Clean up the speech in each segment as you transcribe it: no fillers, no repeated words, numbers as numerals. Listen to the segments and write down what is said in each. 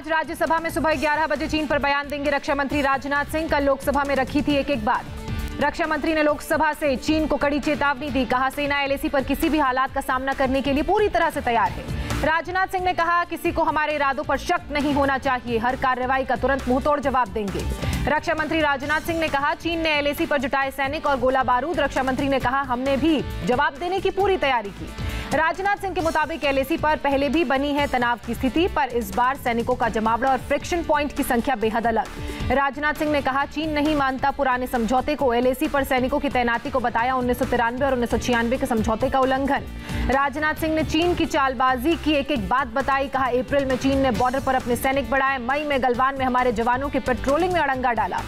आज राज्यसभा में सुबह 11 बजे चीन पर बयान देंगे रक्षा मंत्री राजनाथ सिंह। कल लोकसभा में रखी थी एक बात। रक्षा मंत्री ने लोकसभा से चीन को कड़ी चेतावनी दी। कहा, सेना एलएसी पर किसी भी हालात का सामना करने के लिए पूरी तरह से तैयार है। राजनाथ सिंह ने कहा, किसी को हमारे इरादों पर शक नहीं होना चाहिए। हर कार्रवाई का तुरंत मुंहतोड़ जवाब देंगे। रक्षा मंत्री राजनाथ सिंह ने कहा, चीन ने एलएसी पर जुटाए सैनिक और गोला बारूद। रक्षा मंत्री ने कहा, हमने भी जवाब देने की पूरी तैयारी की। राजनाथ सिंह के मुताबिक एलएसी पर पहले भी बनी है तनाव की स्थिति, पर इस बार सैनिकों का जमावड़ा और फ्रिक्शन पॉइंट की संख्या बेहद अलग। राजनाथ सिंह ने कहा, चीन नहीं मानता पुराने समझौते को। एलएसी पर सैनिकों की तैनाती को बताया 1993 और 1996 के समझौते का उल्लंघन। राजनाथ सिंह ने चीन की चालबाजी की एक बात बताई। कहा, अप्रैल में चीन ने बॉर्डर पर अपने सैनिक बढ़ाए। मई में गलवान में हमारे जवानों की पेट्रोलिंग में अड़ंगा डाला।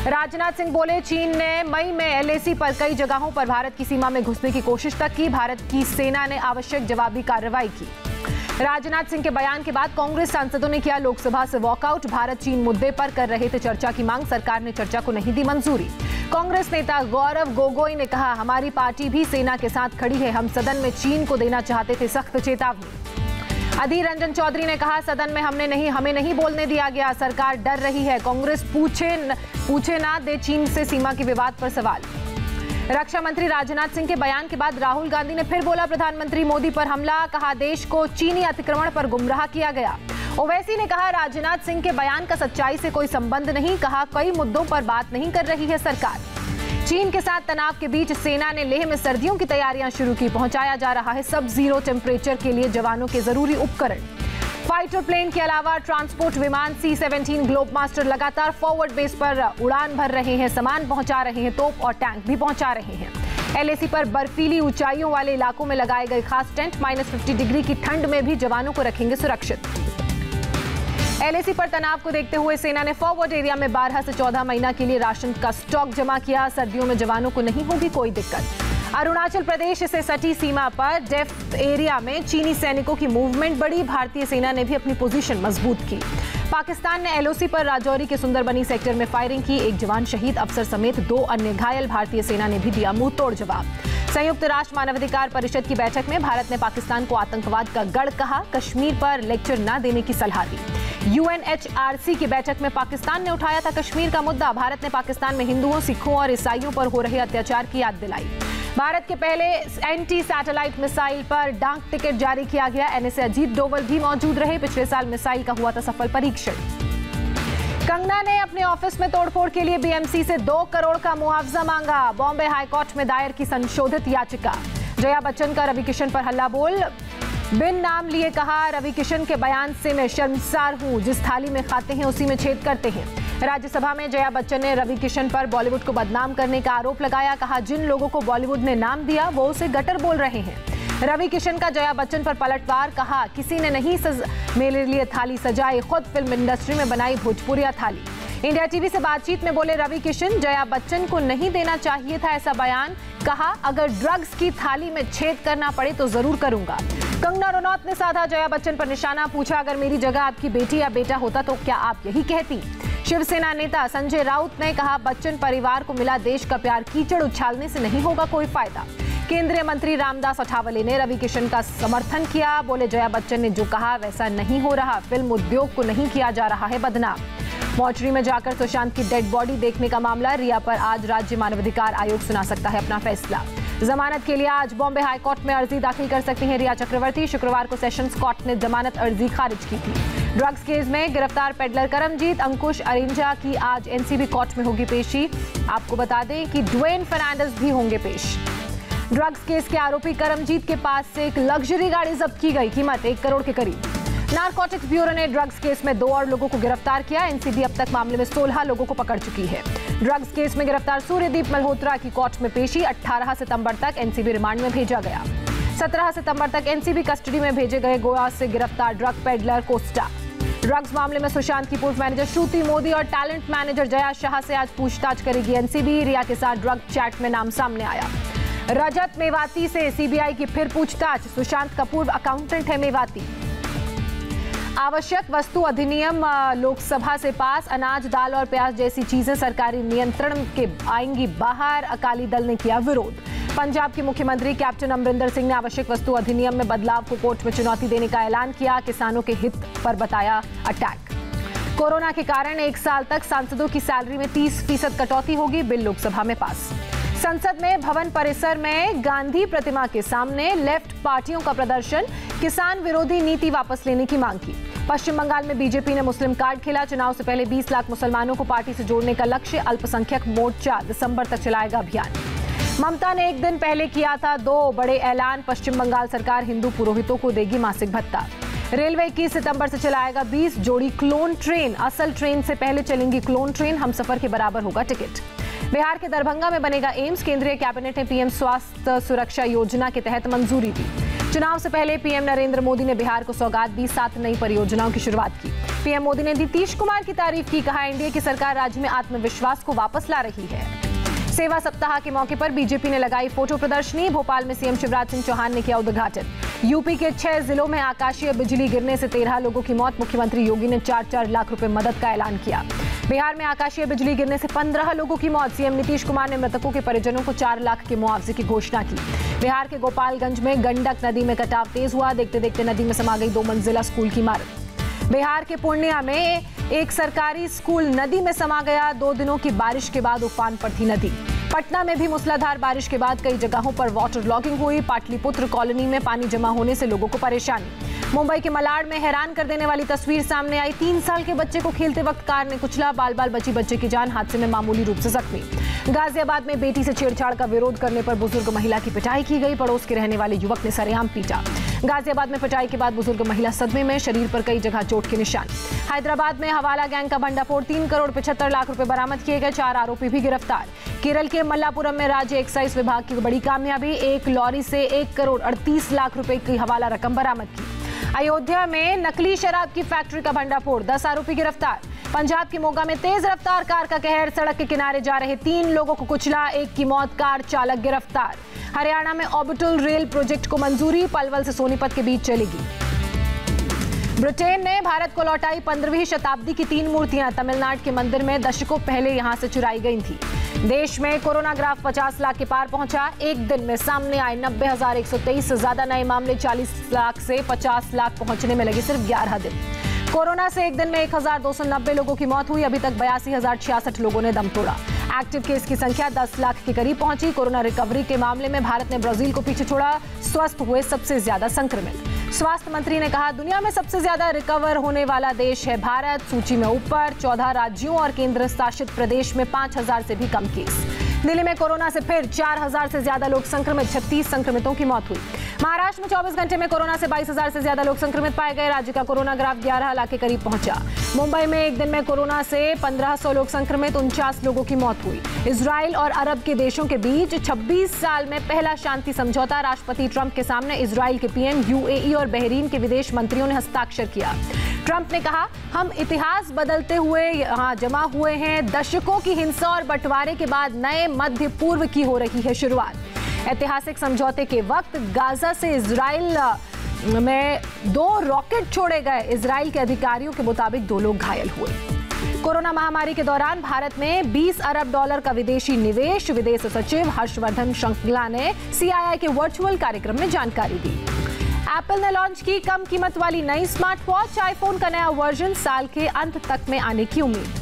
राजनाथ सिंह बोले, चीन ने मई में एलएसी पर कई जगहों पर भारत की सीमा में घुसने की कोशिश तक की। भारत की सेना ने आवश्यक जवाबी कार्रवाई की। राजनाथ सिंह के बयान के बाद कांग्रेस सांसदों ने किया लोकसभा से वॉकआउट। भारत चीन मुद्दे पर कर रहे थे चर्चा की मांग। सरकार ने चर्चा को नहीं दी मंजूरी। कांग्रेस नेता गौरव गोगोई ने कहा, हमारी पार्टी भी सेना के साथ खड़ी है। हम सदन में चीन को देना चाहते थे सख्त चेतावनी। अधीर रंजन चौधरी ने कहा, सदन में हमें नहीं बोलने दिया गया। सरकार डर रही है। कांग्रेस पूछे ना दे चीन से सीमा के विवाद पर सवाल। रक्षा मंत्री राजनाथ सिंह के बयान के बाद राहुल गांधी ने फिर बोला, प्रधानमंत्री मोदी पर हमला। कहा, देश को चीनी अतिक्रमण पर गुमराह किया गया। ओवैसी ने कहा, राजनाथ सिंह के बयान का सच्चाई से कोई संबंध नहीं। कहा, कई मुद्दों पर बात नहीं कर रही है सरकार। चीन के साथ तनाव के बीच सेना ने लेह में सर्दियों की तैयारियां शुरू की। पहुंचाया जा रहा है सब जीरो टेम्परेचर के लिए जवानों के जरूरी उपकरण। फाइटर प्लेन के अलावा ट्रांसपोर्ट विमान C-17 ग्लोब मास्टर लगातार फॉरवर्ड बेस पर उड़ान भर रहे हैं। सामान पहुंचा रहे हैं, तोप और टैंक भी पहुंचा रहे हैं। एलएसी पर बर्फीली ऊंचाइयों वाले इलाकों में लगाए गए खास टेंट -50 डिग्री की ठंड में भी जवानों को रखेंगे सुरक्षित। एलएसी पर तनाव को देखते हुए सेना ने फॉरवर्ड एरिया में 12 से 14 महीना के लिए राशन का स्टॉक जमा किया। सर्दियों में जवानों को नहीं होगी कोई दिक्कत। अरुणाचल प्रदेश से सटी सीमा पर डेफ एरिया में चीनी सैनिकों की मूवमेंट बढ़ी। भारतीय सेना ने भी अपनी पोजीशन मजबूत की। पाकिस्तान ने एलओसी पर राजौरी के सुंदरबनी सेक्टर में फायरिंग की। एक जवान शहीद, अफसर समेत 2 अन्य घायल। भारतीय सेना ने भी दिया मुंहतोड़ जवाब। संयुक्त राष्ट्र मानवाधिकार परिषद की बैठक में भारत ने पाकिस्तान को आतंकवाद का गढ़ कहा। कश्मीर पर लेक्चर न देने की सलाह दी। UNHRC की बैठक में पाकिस्तान ने उठाया था कश्मीर का मुद्दा। भारत ने पाकिस्तान में हिंदुओं, सिखों और ईसाइयों पर हो रहे अत्याचार की याद दिलाई। भारत के पहले एंटी सैटेलाइट मिसाइल पर डाक टिकट जारी किया गया। NSA अजीत डोवल भी मौजूद रहे। पिछले साल मिसाइल का हुआ था सफल परीक्षण। कंगना ने अपने ऑफिस में तोड़फोड़ के लिए BMC से 2 करोड़ का मुआवजा मांगा। बॉम्बे हाईकोर्ट में दायर की संशोधित याचिका। जया बच्चन का रवि किशन पर हल्ला बोल। बिन नाम लिए कहा, रवि किशन के बयान से मैं शर्मसार हूं। जिस थाली में खाते हैं उसी में छेद करते हैं। राज्यसभा में जया बच्चन ने रवि किशन पर बॉलीवुड को बदनाम करने का आरोप लगाया। कहा, जिन लोगों को बॉलीवुड ने नाम दिया वो उसे गटर बोल रहे हैं। रवि किशन का जया बच्चन पर पलटवार। कहा, किसी ने नहीं मेरे लिए थाली सजाई, खुद फिल्म इंडस्ट्री में बनाई भोजपुरिया थाली। इंडिया टीवी से बातचीत में बोले रवि किशन, जया बच्चन को नहीं देना चाहिए था ऐसा बयान। कहा, अगर ड्रग्स की थाली में छेद करना पड़े तो जरूर करूंगा। कंगना रनौत ने साधा जया बच्चन पर निशाना। पूछा, अगर मेरी जगह आपकी बेटी या बेटा होता तो क्या आप यही कहती। शिवसेना नेता संजय राउत ने कहा, बच्चन परिवार को मिला देश का प्यार, कीचड़ उछालने से नहीं होगा कोई फायदा। केंद्रीय मंत्री रामदास अठावले ने रवि किशन का समर्थन किया। बोले, जया बच्चन ने जो कहा वैसा नहीं हो रहा। फिल्म उद्योग को नहीं किया जा रहा है बदनाम। मॉर्चरी में जाकर सुशांत की डेड बॉडी देखने का मामला। रिया पर आज राज्य मानवाधिकार आयोग सुना सकता है अपना फैसला। जमानत के लिए आज बॉम्बे हाईकोर्ट में अर्जी दाखिल कर सकती हैं रिया चक्रवर्ती। शुक्रवार को सेशंस कोर्ट ने जमानत अर्जी खारिज की थी। ड्रग्स केस में गिरफ्तार पेडलर करमजीत अंकुश अरिंजा की आज NCB कोर्ट में होगी पेशी। आपको बता दें कि ड्वेन फर्नांडिस भी होंगे पेश। ड्रग्स केस के आरोपी करमजीत के पास से एक लग्जरी गाड़ी जब्त की गई, कीमत 1 करोड़ के करीब। नारकोटिक्स ब्यूरो ने ड्रग्स केस में 2 और लोगों को गिरफ्तार किया। NCB अब तक मामले में 16 लोगों को पकड़ चुकी है। ड्रग्स केस में गिरफ्तार सूर्यदीप मल्होत्रा की कोर्ट में पेशी। 18 सितंबर तक NCB रिमांड में भेजा गया। 17 सितंबर तक NCB कस्टडी में भेजे गए गोवा से गिरफ्तार ड्रग पेडलर कोस्टा। ड्रग्स मामले में सुशांत की पूर्व मैनेजर श्रुति मोदी और टैलेंट मैनेजर जया शाह से आज पूछताछ करेगी NCB। रिया के साथ ड्रग चैट में नाम सामने आया। रजत मेवाती से CBI की फिर पूछताछ। सुशांत का पूर्व अकाउंटेंट है मेवाती। आवश्यक वस्तु अधिनियम लोकसभा से पास। अनाज, दाल और प्याज जैसी चीजें सरकारी नियंत्रण के आएंगी बाहर। अकाली दल ने किया विरोध। पंजाब के मुख्यमंत्री कैप्टन अमरिंदर सिंह ने आवश्यक वस्तु अधिनियम में बदलाव को कोर्ट में चुनौती देने का ऐलान किया। किसानों के हित पर बताया अटैक। कोरोना के कारण 1 साल तक सांसदों की सैलरी में 30% कटौती होगी, बिल लोकसभा में पास। संसद में भवन परिसर में गांधी प्रतिमा के सामने लेफ्ट पार्टियों का प्रदर्शन, किसान विरोधी नीति वापस लेने की मांग की। पश्चिम बंगाल में बीजेपी ने मुस्लिम कार्ड खेला, चुनाव से पहले 20 लाख मुसलमानों को पार्टी से जोड़ने का लक्ष्य, अल्पसंख्यक मोर्चा दिसंबर तक चलाएगा अभियान। ममता ने एक दिन पहले किया था 2 बड़े ऐलान, पश्चिम बंगाल सरकार हिंदू पुरोहितों को देगी मासिक भत्ता। रेलवे 21 सितंबर से चलाएगा 20 जोड़ी क्लोन ट्रेन, असल ट्रेन से पहले चलेंगी क्लोन ट्रेन, हमसफर के बराबर होगा टिकट। बिहार के दरभंगा में बनेगा एम्स, केंद्रीय कैबिनेट ने पीएम स्वास्थ्य सुरक्षा योजना के तहत मंजूरी दी। चुनाव से पहले पीएम नरेंद्र मोदी ने बिहार को सौगात दी, 7 नई परियोजनाओं की शुरुआत की। पीएम मोदी ने नीतीश कुमार की तारीफ की, कहा एनडीए की सरकार राज्य में आत्मविश्वास को वापस ला रही है। सेवा सप्ताह के मौके पर बीजेपी ने लगाई फोटो प्रदर्शनी, भोपाल में सीएम शिवराज सिंह चौहान ने किया उद्घाटन। यूपी के 6 जिलों में आकाशीय बिजली गिरने से 13 लोगों की मौत, मुख्यमंत्री योगी ने 4-4 लाख रुपए मदद का ऐलान किया। बिहार में आकाशीय बिजली गिरने से 15 लोगों की मौत, सीएम नीतीश कुमार ने मृतकों के परिजनों को 4 लाख के मुआवजे की घोषणा की। बिहार के गोपालगंज में गंडक नदी में कटाव तेज हुआ, देखते देखते नदी में समा गई 2 मंजिला स्कूल की इमारत। बिहार के पूर्णिया में एक सरकारी स्कूल नदी में समा गया, 2 दिनों की बारिश के बाद उफान पर थी नदी। पटना में भी मूसलाधार बारिश के बाद कई जगहों पर वाटर लॉगिंग हुई, पाटलिपुत्र कॉलोनी में पानी जमा होने से लोगों को परेशानी। मुंबई के मलाड में हैरान कर देने वाली तस्वीर सामने आई, 3 साल के बच्चे को खेलते वक्त कार ने कुचला, बाल बाल बची बच्चे की जान, हादसे में मामूली रूप से जख्मी। गाजियाबाद में बेटी से छेड़छाड़ का विरोध करने पर बुजुर्ग महिला की पिटाई की गई, पड़ोस के रहने वाले युवक ने सरेआम पीटा। गाजियाबाद में पिटाई के बाद बुजुर्ग महिला सदमे में, शरीर पर कई जगह चोट के निशान। हैदराबाद में हवाला गैंग का भंडाफोड़, 3 करोड़ 75 लाख रुपए बरामद किए गए, 4 आरोपी भी गिरफ्तार। केरल के मल्लापुरम में राज्य एक्साइज विभाग की बड़ी कामयाबी, 1 लॉरी से 1 करोड़ 38 लाख रुपए की हवाला रकम बरामद की। अयोध्या में नकली शराब की फैक्ट्री का भंडाफोड़, 10 आरोपी गिरफ्तार। पंजाब के मोगा में तेज रफ्तार कार का कहर, सड़क के किनारे जा रहे 3 लोगों को कुचला, 1 की मौत, कार चालक गिरफ्तार। हरियाणा में ऑर्बिटल रेल प्रोजेक्ट को मंजूरी, पलवल से सोनीपत के बीच चलेगी। ब्रिटेन ने भारत को लौटाई 15वीं शताब्दी की 3 मूर्तियां, तमिलनाडु के मंदिर में दशकों पहले यहां से चुराई गई थी। देश में कोरोना ग्राफ 50 लाख के पार पहुंचा, एक दिन में सामने आए 90,123 से ज्यादा नए मामले, 40 लाख से 50 लाख पहुंचने में लगे सिर्फ 11 दिन। कोरोना से एक दिन में 1,290 लोगों की मौत हुई, अभी तक 82,066 लोगों ने दम तोड़ा। एक्टिव केस की संख्या 10 लाख के करीब पहुंची। कोरोना रिकवरी के मामले में भारत ने ब्राजील को पीछे छोड़ा, स्वस्थ हुए सबसे ज्यादा संक्रमित। स्वास्थ्य मंत्री ने कहा दुनिया में सबसे ज्यादा रिकवर होने वाला देश है भारत, सूची में ऊपर, 14 राज्यों और केंद्र शासित प्रदेश में 5,000 से भी कम केस। दिल्ली में कोरोना से फिर 4,000 से ज्यादा लोग संक्रमित, 36 संक्रमितों की मौत हुई। महाराष्ट्र में 24 घंटे में कोरोना से 22,000 से ज्यादा लोग संक्रमित पाए गए, राज्य का कोरोना ग्राफ 11 लाख के करीब पहुंचा। मुंबई में एक दिन में कोरोना से 1,500 लोग संक्रमित, 49 लोगों की मौत हुई। इजराइल और अरब के देशों के बीच 26 साल में पहला शांति समझौता, राष्ट्रपति ट्रंप के सामने इजराइल के पीएम, यूएई और बहरीन के विदेश मंत्रियों ने हस्ताक्षर किया। ट्रंप ने कहा हम इतिहास बदलते हुए यहाँ जमा हुए हैं, दशकों की हिंसा और बंटवारे के बाद नए मध्य पूर्व की हो रही है शुरुआत। ऐतिहासिक समझौते के वक्त गाजा से इजराइल में 2 रॉकेट छोड़े गए, इजराइल के अधिकारियों के मुताबिक 2 लोग घायल हुए। कोरोना महामारी के दौरान भारत में $20 अरब का विदेशी निवेश, विदेश सचिव हर्षवर्धन श्रृंगला ने CII के वर्चुअल कार्यक्रम में जानकारी दी। एप्पल ने लॉन्च की कम कीमत वाली नई स्मार्ट वॉच, आईफोन का नया वर्जन साल के अंत तक में आने की उम्मीद।